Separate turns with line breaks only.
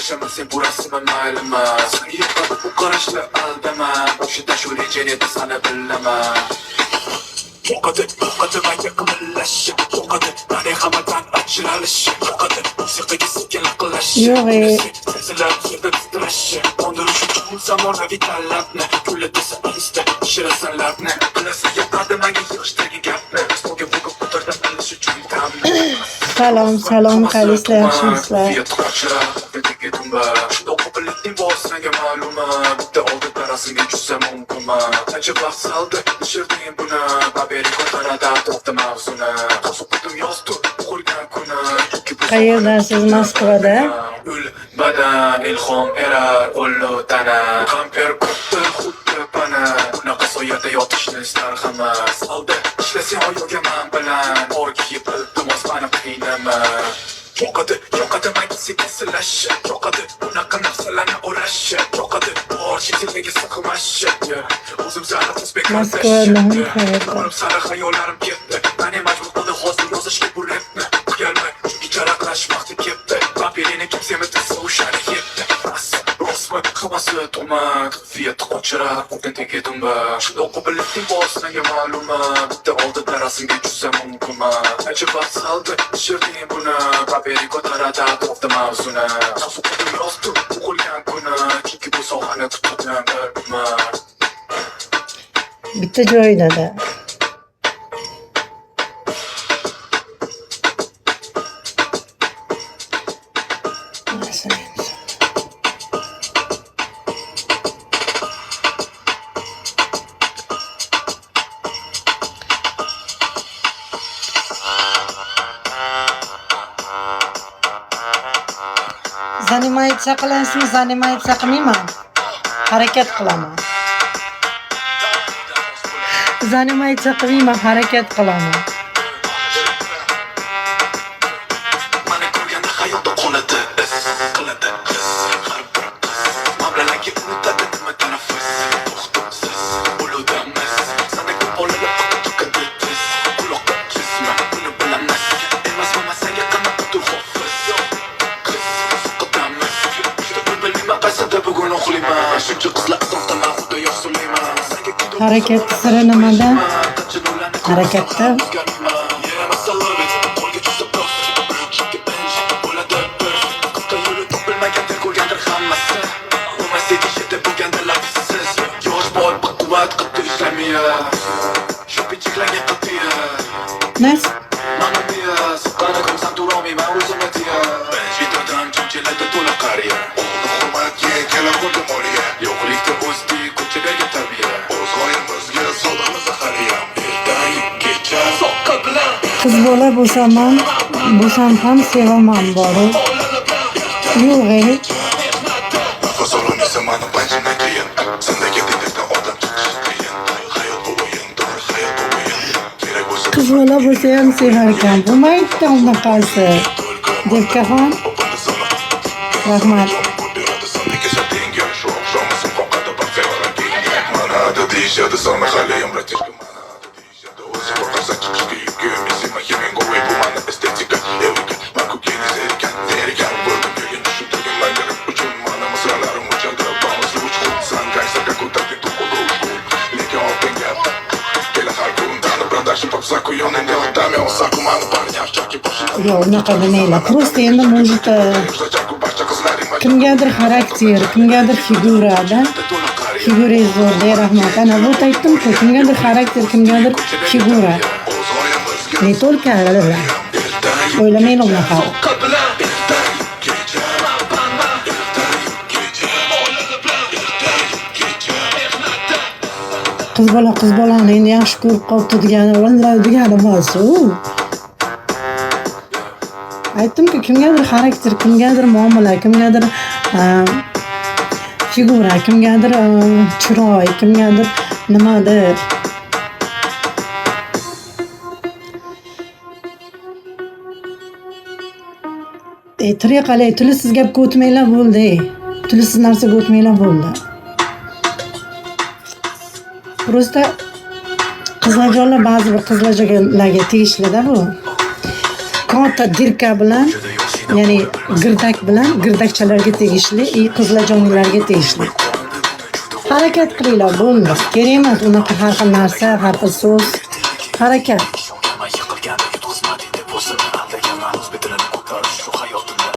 Yaşama sen burasını maylama. Sen yıkadı bu karışla aldama. Boşuna şu receneti sana billama. Yokadı mayda kımıllaşı. Yokadı nane hamadan açıralışı. Yokadı musiqaga sekin laqıllaşı. Sezilar yerda titrashi. Qondirishi uchun zamonaviy talabni. Gulli desa insta shirasan labni. Bilasa yoqadi manga yig'ishdagi gapni. Stolga bugib ko'tardim bilish uchun tamni.
Salom qaysizlar, yaxshimisizlar?
Shundoq biletning bosinaga ma'luma. Bitta oldi tarasimga tushsam mumkinmi? Qancha vaqt saldi ishirdim buni. Baberi ko'taradi to'xta mavzuni. To'sib yozdi uxurgan kuni.
Qayerdasiz? Moskvada?
Badan ilhom erar qo'llu tana. Kamper kutdi xuddi pana. Bunaqa soyada yotishni istar hammas. Oldi ishlasang oyoga men bilan. Orga bildim osmani qiynama. Yoqadi mayda sekin silashi. Yoqadi bunaqa narsalarni o'rashi. Yoqadi bor chetiliga siqmashi. O'zim zarab o'zbek
Moskvadan
ko'rib sari xayollarim ketdi. Meni majbur qildi hozir yozishga bu rapni. Uyalmay chunki charaqlash vaqti ketdi. Papirini kimsemizda sushari yetdi. Rosma hammasi to'mak fiyat qochirar o'tdagi dumba. Shundoq biletning bosinaga ma'luma. Bitta oldi tarasimga tushsam mumkinmi? Qancha vaqt saldi ishirdim buni. Paperi ko'taradi to'xta mavzuni. To'sib yozdi uxurgan kuni. Chunki bu sohani tutdim bilma.
Bitta joyda-da. Занимается qilasizmi? Занимается qilmayman. Harakat qilaman. Занимается qilmayman, harakat qilaman.
Mani ko'rganda hayotda qoladi qiladi har bir qiz. Mamlalarga unutadi nima tanaffus. To'xtovsiz bo'ludamiz. Sana ko'p bolalar oqib tiz. Quloqqa chisma buni bilamiz. Emasmi senga qanaqa tur hofiz.
Harakat siri nimada? Harakatda Nas? Qiz bola bo'lsam ham sevaman boru. Yo'q. Qiz bola bo'lsa ham sevar ekan. Bo'lmaydi unaqasi. Debkaxon. Rahmat.
Deyishadi sana haliyam bratishka mana deyishadi o'zi boqarsa chiqishga yukka misi mahiming go'y bu mana estetika evika manku keniz erkan bo'ldim yo'gin tushuntirgan manga uchun mana masalalarim uchaldi ba'zi uch xudsan kaysaga ko'tardik to'qo'da ushbu lekin oltin gap kela har kundan продажи попсаку yoningda otami osaku mani parnyavchaki boshida
Yo'q, unaqa demanglar. Просто endi может kimgadir xarakter, kimgadir figurada. Figurangiz zo'r, rahmat. Ana bu aytdim-ku, kimgadir xarakter, kimgadir figura. Ne только o'ylamang unaqa. Qiz bolani endi yaxshi ko'rib qolibdi degani emas u. Aytdim-ku, kimgadir xarakter, kimgadir muomala, kimgadir figura, kimgadir chiroy, kimgadir nimadir. Tiriq qalay, tilsiz gapga o'tmanglar bo'ldi. Tilsiz narsaga o'tmanglar bo'ldi. Просто qizlarjonlar ba'zi bir qizlarga tegishli-da bu. Katta dirka bilan ya'ni girdak bilan girdakchalarga tegishli, qizlarjoniylarga tegishli. Harakat qilinglar, bo'ldi. Kerak emas unaqa har xil narsa, har xil so'z. Harakat.